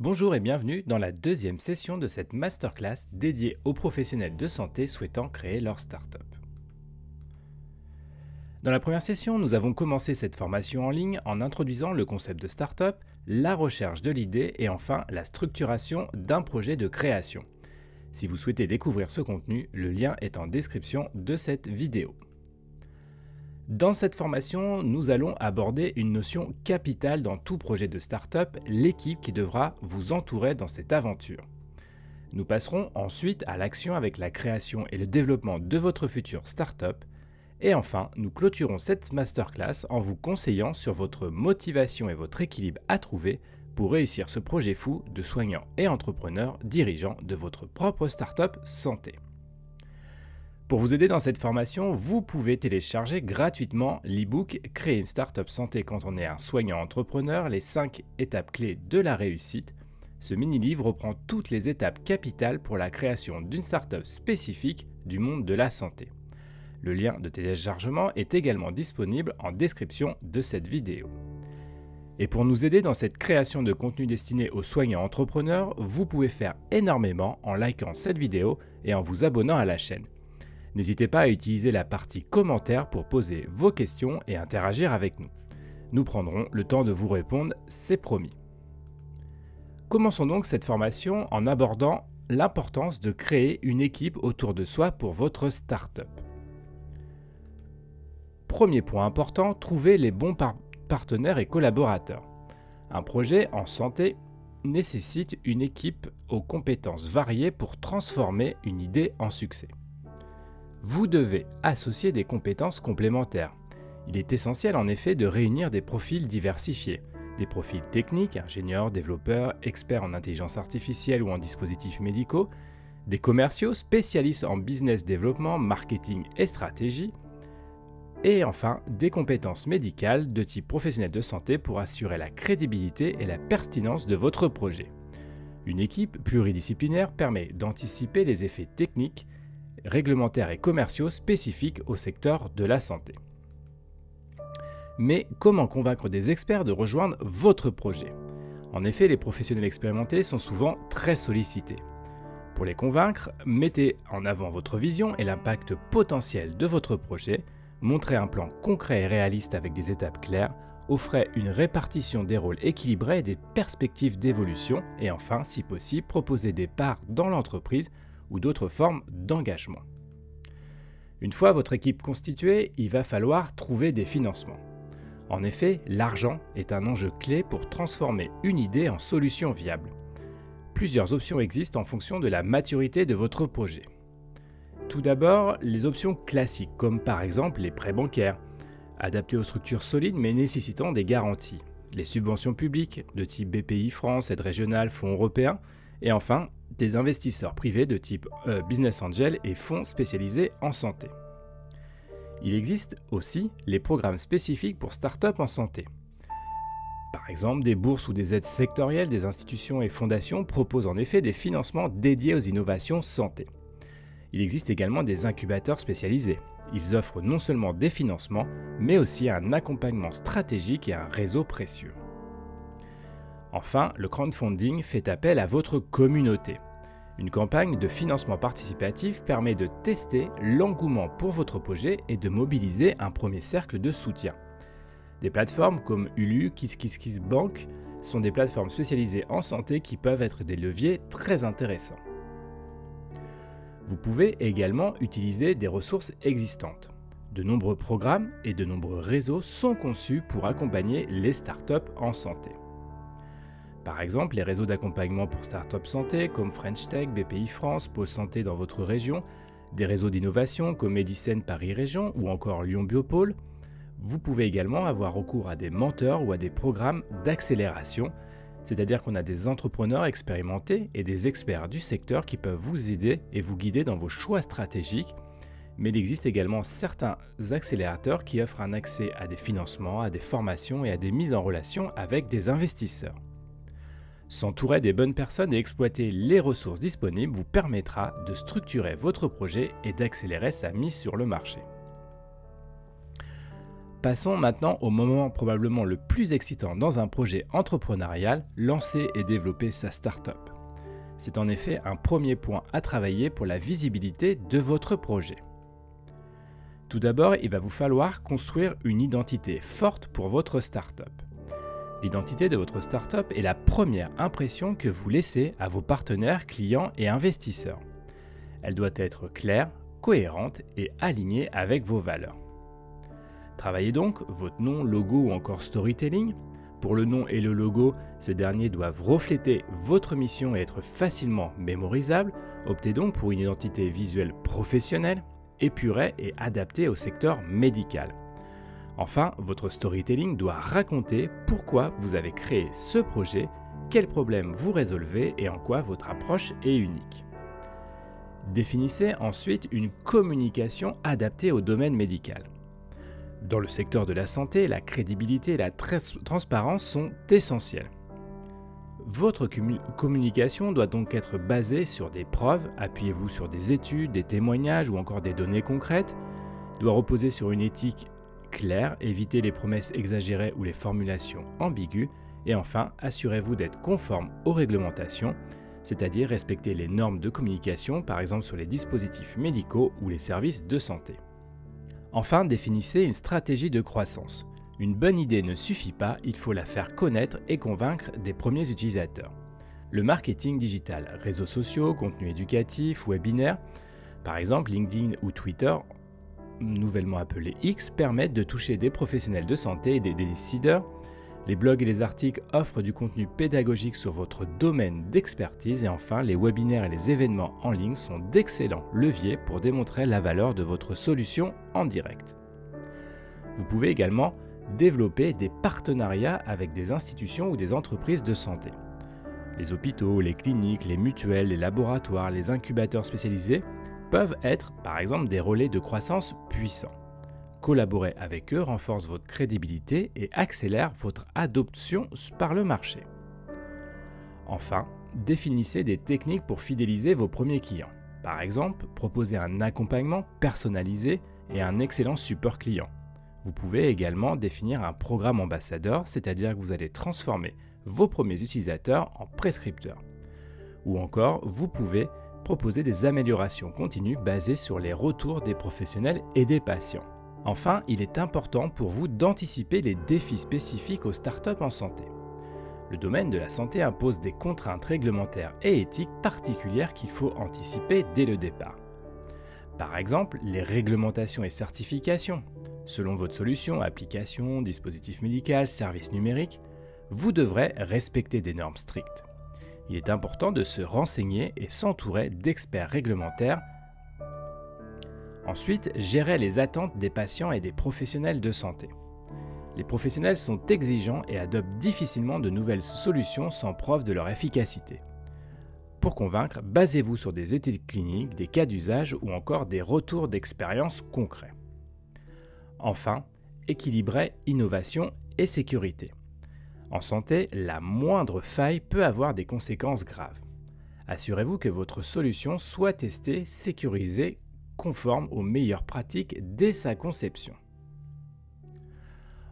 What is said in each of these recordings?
Bonjour et bienvenue dans la deuxième session de cette masterclass dédiée aux professionnels de santé souhaitant créer leur start-up. Dans la première session, nous avons commencé cette formation en ligne en introduisant le concept de start-up, la recherche de l'idée et enfin la structuration d'un projet de création. Si vous souhaitez découvrir ce contenu, le lien est en description de cette vidéo. Dans cette formation, nous allons aborder une notion capitale dans tout projet de start-up, l'équipe qui devra vous entourer dans cette aventure. Nous passerons ensuite à l'action avec la création et le développement de votre future start-up. Et enfin, nous clôturons cette masterclass en vous conseillant sur votre motivation et votre équilibre à trouver pour réussir ce projet fou de soignant et entrepreneur dirigeant de votre propre start-up santé. Pour vous aider dans cette formation, vous pouvez télécharger gratuitement l'e-book « Créer une start-up santé quand on est un soignant entrepreneur, les 5 étapes clés de la réussite ». Ce mini-livre reprend toutes les étapes capitales pour la création d'une start-up spécifique du monde de la santé. Le lien de téléchargement est également disponible en description de cette vidéo. Et pour nous aider dans cette création de contenu destiné aux soignants entrepreneurs, vous pouvez faire énormément en likant cette vidéo et en vous abonnant à la chaîne. N'hésitez pas à utiliser la partie commentaires pour poser vos questions et interagir avec nous. Nous prendrons le temps de vous répondre, c'est promis. Commençons donc cette formation en abordant l'importance de créer une équipe autour de soi pour votre start-up. Premier point important, trouver les bons partenaires et collaborateurs. Un projet en santé nécessite une équipe aux compétences variées pour transformer une idée en succès. Vous devez associer des compétences complémentaires. Il est essentiel en effet de réunir des profils diversifiés, des profils techniques, ingénieurs, développeurs, experts en intelligence artificielle ou en dispositifs médicaux, des commerciaux spécialistes en business développement, marketing et stratégie, et enfin des compétences médicales de type professionnel de santé pour assurer la crédibilité et la pertinence de votre projet. Une équipe pluridisciplinaire permet d'anticiper les effets techniques, réglementaires et commerciaux spécifiques au secteur de la santé. Mais comment convaincre des experts de rejoindre votre projet? En effet, les professionnels expérimentés sont souvent très sollicités. Pour les convaincre, mettez en avant votre vision et l'impact potentiel de votre projet, montrez un plan concret et réaliste avec des étapes claires, offrez une répartition des rôles équilibrés et des perspectives d'évolution et enfin, si possible, proposez des parts dans l'entreprise ou d'autres formes d'engagement. Une fois votre équipe constituée, il va falloir trouver des financements. En effet, l'argent est un enjeu clé pour transformer une idée en solution viable. Plusieurs options existent en fonction de la maturité de votre projet. Tout d'abord, les options classiques, comme par exemple les prêts bancaires, adaptés aux structures solides mais nécessitant des garanties. Les subventions publiques de type BPI France, aide régionale, fonds européens, et enfin, des investisseurs privés de type Business Angel et fonds spécialisés en santé. Il existe aussi les programmes spécifiques pour start-up en santé. Par exemple, des bourses ou des aides sectorielles des institutions et fondations proposent en effet des financements dédiés aux innovations santé. Il existe également des incubateurs spécialisés. Ils offrent non seulement des financements, mais aussi un accompagnement stratégique et un réseau précieux. Enfin, le crowdfunding fait appel à votre communauté. Une campagne de financement participatif permet de tester l'engouement pour votre projet et de mobiliser un premier cercle de soutien. Des plateformes comme Ulu, KissKissKissBank sont des plateformes spécialisées en santé qui peuvent être des leviers très intéressants. Vous pouvez également utiliser des ressources existantes. De nombreux programmes et de nombreux réseaux sont conçus pour accompagner les startups en santé. Par exemple, les réseaux d'accompagnement pour start-up santé comme French Tech, BPI France, Pôle Santé dans votre région, des réseaux d'innovation comme Medicine Paris Région ou encore Lyon Biopôle. Vous pouvez également avoir recours à des mentors ou à des programmes d'accélération, c'est-à-dire qu'on a des entrepreneurs expérimentés et des experts du secteur qui peuvent vous aider et vous guider dans vos choix stratégiques. Mais il existe également certains accélérateurs qui offrent un accès à des financements, à des formations et à des mises en relation avec des investisseurs. S'entourer des bonnes personnes et exploiter les ressources disponibles vous permettra de structurer votre projet et d'accélérer sa mise sur le marché. Passons maintenant au moment probablement le plus excitant dans un projet entrepreneurial, lancer et développer sa start-up. C'est en effet un premier point à travailler pour la visibilité de votre projet. Tout d'abord, il va vous falloir construire une identité forte pour votre start-up. L'identité de votre start-up est la première impression que vous laissez à vos partenaires, clients et investisseurs. Elle doit être claire, cohérente et alignée avec vos valeurs. Travaillez donc votre nom, logo ou encore storytelling. Pour le nom et le logo, ces derniers doivent refléter votre mission et être facilement mémorisables. Optez donc pour une identité visuelle professionnelle, épurée et adaptée au secteur médical. Enfin, votre storytelling doit raconter pourquoi vous avez créé ce projet, quels problèmes vous résolvez et en quoi votre approche est unique. Définissez ensuite une communication adaptée au domaine médical. Dans le secteur de la santé, la crédibilité et la transparence sont essentielles. Votre communication doit donc être basée sur des preuves, appuyez-vous sur des études, des témoignages ou encore des données concrètes, doit reposer sur une éthique claire, évitez les promesses exagérées ou les formulations ambiguës, et enfin, assurez-vous d'être conforme aux réglementations, c'est-à-dire respecter les normes de communication, par exemple sur les dispositifs médicaux ou les services de santé. Enfin, définissez une stratégie de croissance. Une bonne idée ne suffit pas, il faut la faire connaître et convaincre des premiers utilisateurs. Le marketing digital, réseaux sociaux, contenus éducatifs, webinaires, par exemple LinkedIn ou Twitter, nouvellement appelés X, permettent de toucher des professionnels de santé et des décideurs. Les blogs et les articles offrent du contenu pédagogique sur votre domaine d'expertise et enfin, les webinaires et les événements en ligne sont d'excellents leviers pour démontrer la valeur de votre solution en direct. Vous pouvez également développer des partenariats avec des institutions ou des entreprises de santé. Les hôpitaux, les cliniques, les mutuelles, les laboratoires, les incubateurs spécialisés peuvent être par exemple des relais de croissance puissants. Collaborer avec eux renforce votre crédibilité et accélère votre adoption par le marché. Enfin, définissez des techniques pour fidéliser vos premiers clients. Par exemple, proposez un accompagnement personnalisé et un excellent support client. Vous pouvez également définir un programme ambassadeur, c'est-à-dire que vous allez transformer vos premiers utilisateurs en prescripteurs. Ou encore, vous pouvez proposer des améliorations continues basées sur les retours des professionnels et des patients. Enfin, il est important pour vous d'anticiper les défis spécifiques aux startups en santé. Le domaine de la santé impose des contraintes réglementaires et éthiques particulières qu'il faut anticiper dès le départ. Par exemple, les réglementations et certifications. Selon votre solution, application, dispositif médical, service numérique, vous devrez respecter des normes strictes. Il est important de se renseigner et s'entourer d'experts réglementaires. Ensuite, gérer les attentes des patients et des professionnels de santé. Les professionnels sont exigeants et adoptent difficilement de nouvelles solutions sans preuve de leur efficacité. Pour convaincre, basez-vous sur des études cliniques, des cas d'usage ou encore des retours d'expérience concrets. Enfin, équilibrez innovation et sécurité. En santé, la moindre faille peut avoir des conséquences graves. Assurez-vous que votre solution soit testée, sécurisée, conforme aux meilleures pratiques dès sa conception.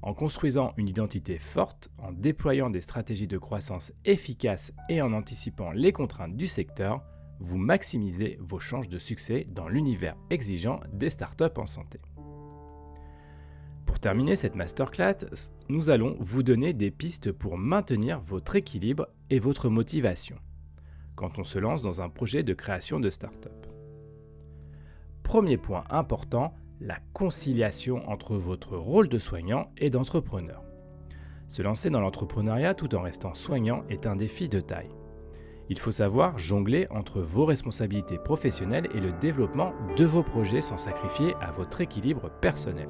En construisant une identité forte, en déployant des stratégies de croissance efficaces et en anticipant les contraintes du secteur, vous maximisez vos chances de succès dans l'univers exigeant des startups en santé. Pour terminer cette masterclass, nous allons vous donner des pistes pour maintenir votre équilibre et votre motivation quand on se lance dans un projet de création de start-up. Premier point important, la conciliation entre votre rôle de soignant et d'entrepreneur. Se lancer dans l'entrepreneuriat tout en restant soignant est un défi de taille. Il faut savoir jongler entre vos responsabilités professionnelles et le développement de vos projets sans sacrifier à votre équilibre personnel.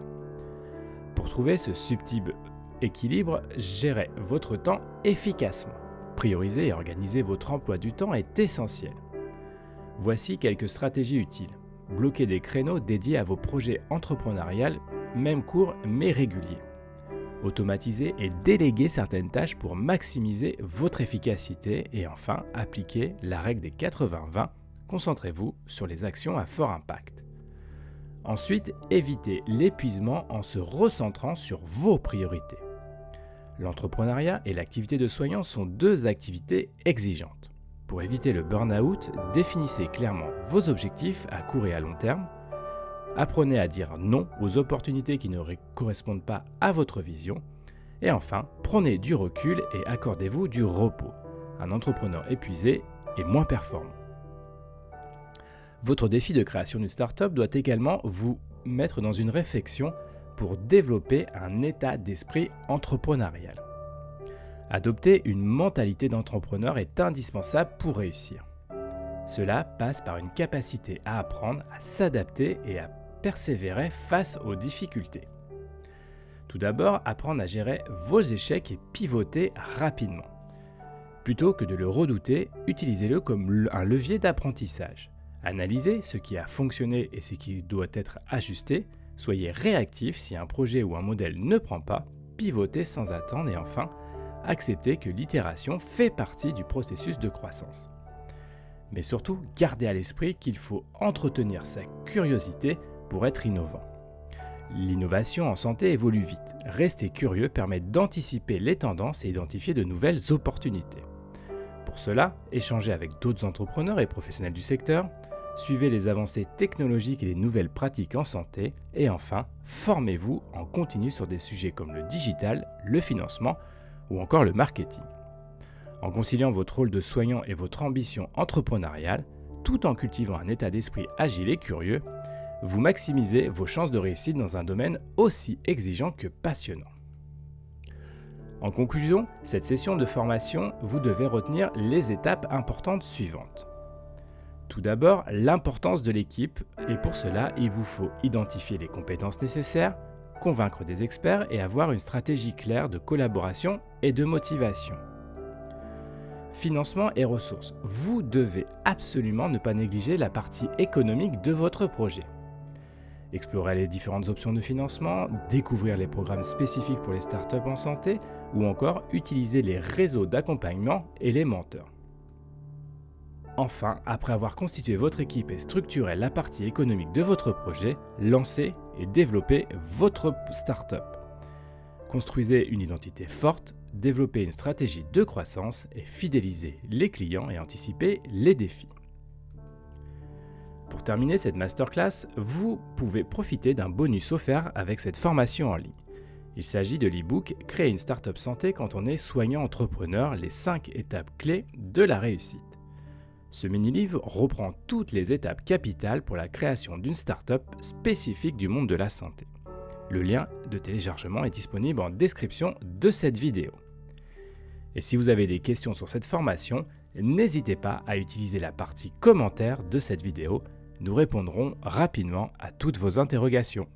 Pour trouver ce subtil équilibre, gérez votre temps efficacement. Prioriser et organiser votre emploi du temps est essentiel. Voici quelques stratégies utiles. Bloquez des créneaux dédiés à vos projets entrepreneuriaux, même courts mais réguliers. Automatisez et déléguez certaines tâches pour maximiser votre efficacité. Et enfin, appliquez la règle des 80-20. Concentrez-vous sur les actions à fort impact. Ensuite, évitez l'épuisement en se recentrant sur vos priorités. L'entrepreneuriat et l'activité de soignant sont deux activités exigeantes. Pour éviter le burn-out, définissez clairement vos objectifs à court et à long terme. Apprenez à dire non aux opportunités qui ne correspondent pas à votre vision. Et enfin, prenez du recul et accordez-vous du repos. Un entrepreneur épuisé est moins performant. Votre défi de création d'une start-up doit également vous mettre dans une réflexion pour développer un état d'esprit entrepreneurial. Adopter une mentalité d'entrepreneur est indispensable pour réussir. Cela passe par une capacité à apprendre, à s'adapter et à persévérer face aux difficultés. Tout d'abord, apprendre à gérer vos échecs et pivoter rapidement. Plutôt que de le redouter, utilisez-le comme un levier d'apprentissage. Analysez ce qui a fonctionné et ce qui doit être ajusté. Soyez réactif si un projet ou un modèle ne prend pas. Pivotez sans attendre et enfin, acceptez que l'itération fait partie du processus de croissance. Mais surtout, gardez à l'esprit qu'il faut entretenir sa curiosité pour être innovant. L'innovation en santé évolue vite. Rester curieux permet d'anticiper les tendances et identifier de nouvelles opportunités. Pour cela, échangez avec d'autres entrepreneurs et professionnels du secteur, suivez les avancées technologiques et les nouvelles pratiques en santé, et enfin, formez-vous en continu sur des sujets comme le digital, le financement ou encore le marketing. En conciliant votre rôle de soignant et votre ambition entrepreneuriale, tout en cultivant un état d'esprit agile et curieux, vous maximisez vos chances de réussite dans un domaine aussi exigeant que passionnant. En conclusion, cette session de formation, vous devez retenir les étapes importantes suivantes. Tout d'abord, l'importance de l'équipe, et pour cela, il vous faut identifier les compétences nécessaires, convaincre des experts et avoir une stratégie claire de collaboration et de motivation. Financement et ressources. Vous devez absolument ne pas négliger la partie économique de votre projet. Explorer les différentes options de financement, découvrir les programmes spécifiques pour les startups en santé ou encore utiliser les réseaux d'accompagnement et les mentors. Enfin, après avoir constitué votre équipe et structuré la partie économique de votre projet, lancez et développez votre startup. Construisez une identité forte, développez une stratégie de croissance et fidélisez les clients et anticipez les défis. Pour terminer cette masterclass, vous pouvez profiter d'un bonus offert avec cette formation en ligne. Il s'agit de l'e-book « Créer une startup santé quand on est soignant entrepreneur, les 5 étapes clés de la réussite ». Ce mini-livre reprend toutes les étapes capitales pour la création d'une startup spécifique du monde de la santé. Le lien de téléchargement est disponible en description de cette vidéo. Et si vous avez des questions sur cette formation, n'hésitez pas à utiliser la partie commentaires de cette vidéo. Nous répondrons rapidement à toutes vos interrogations.